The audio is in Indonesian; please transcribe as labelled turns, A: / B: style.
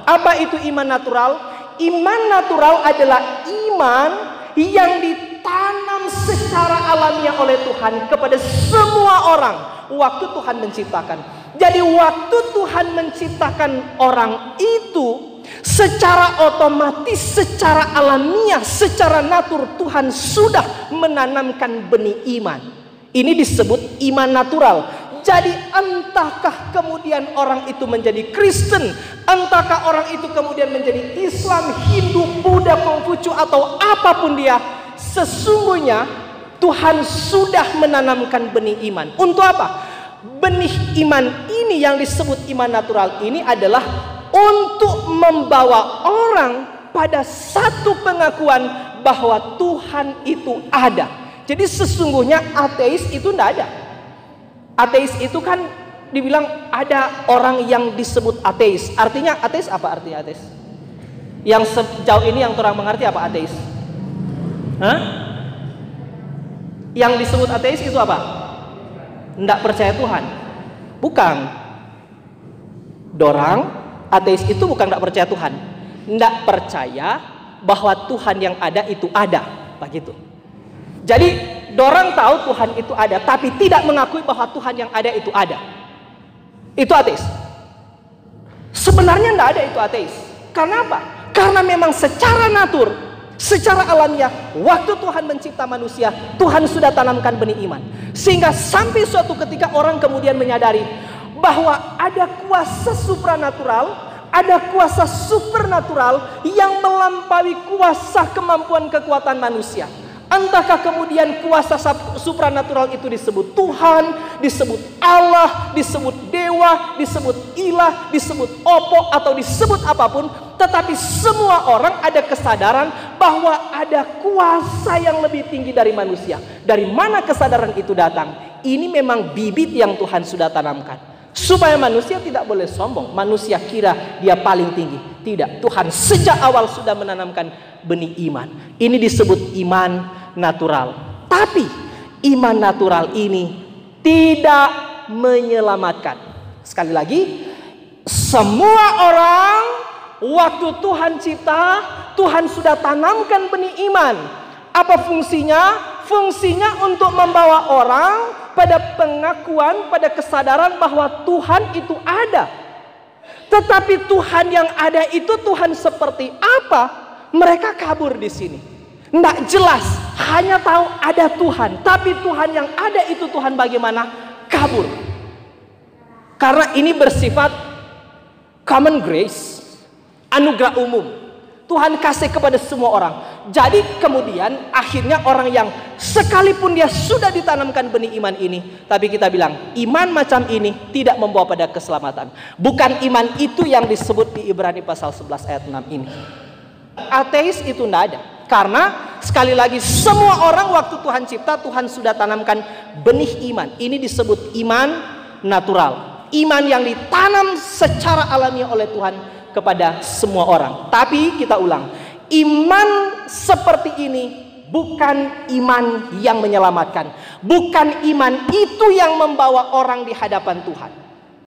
A: Apa itu iman natural? Iman natural adalah iman yang ditanam secara alamiah oleh Tuhan kepada semua orang waktu Tuhan menciptakan. Jadi waktu Tuhan menciptakan orang itu, secara otomatis, secara alamiah, secara natur Tuhan sudah menanamkan benih iman. Ini disebut iman natural. Jadi entahkah kemudian orang itu menjadi Kristen, entahkah orang itu kemudian menjadi Islam, Hindu, Buddha, Konghucu, atau apapun dia, sesungguhnya Tuhan sudah menanamkan benih iman. Untuk apa? Benih iman ini yang disebut iman natural ini adalah untuk membawa orang pada satu pengakuan bahwa Tuhan itu ada. Jadi sesungguhnya ateis itu tidak ada. Ateis itu kan dibilang ada orang yang disebut ateis. Artinya ateis apa artinya ateis? Yang sejauh ini yang orang mengerti apa ateis? Hah? Yang disebut ateis itu apa? Tidak percaya Tuhan. Bukan. Dorang ateis itu bukan tidak percaya Tuhan. Tidak percaya bahwa Tuhan yang ada itu ada. Begitu. Jadi dorang tahu Tuhan itu ada, tapi tidak mengakui bahwa Tuhan yang ada itu ada. Itu ateis. Sebenarnya tidak ada itu ateis. Karena apa? Karena memang secara natur, secara alamiah, waktu Tuhan mencipta manusia, Tuhan sudah tanamkan benih iman. Sehingga sampai suatu ketika orang kemudian menyadari bahwa ada kuasa supranatural, ada kuasa supernatural yang melampaui kuasa kemampuan kekuatan manusia. Entahkah kemudian kuasa supranatural itu disebut Tuhan, disebut Allah, disebut dewa, disebut ilah, disebut opo, atau disebut apapun, tetapi semua orang ada kesadaran bahwa ada kuasa yang lebih tinggi dari manusia. Dari mana kesadaran itu datang? Ini memang bibit yang Tuhan sudah tanamkan. Supaya manusia tidak boleh sombong, manusia kira dia paling tinggi. Tidak, Tuhan sejak awal sudah menanamkan benih iman. Ini disebut iman natural. Tapi iman natural ini tidak menyelamatkan. Sekali lagi, semua orang waktu Tuhan cipta, Tuhan sudah tanamkan benih iman. Apa fungsinya? Fungsinya untuk membawa orang pada pengakuan, pada kesadaran bahwa Tuhan itu ada. Tetapi Tuhan yang ada itu Tuhan seperti apa? Mereka kabur di sini. Tidak jelas, hanya tahu ada Tuhan. Tapi Tuhan yang ada itu Tuhan bagaimana? Kabur. Karena ini bersifat common grace, anugerah umum. Tuhan kasih kepada semua orang. Jadi kemudian akhirnya orang yang sekalipun dia sudah ditanamkan benih iman ini, tapi kita bilang iman macam ini tidak membawa pada keselamatan. Bukan iman itu yang disebut di Ibrani pasal 11 ayat 6 ini. Ateis itu tidak ada. Karena sekali lagi semua orang waktu Tuhan cipta, Tuhan sudah tanamkan benih iman. Ini disebut iman natural. Iman yang ditanam secara alamiah oleh Tuhan kepada semua orang. Tapi kita ulang, iman seperti ini bukan iman yang menyelamatkan. Bukan iman itu yang membawa orang di hadapan Tuhan.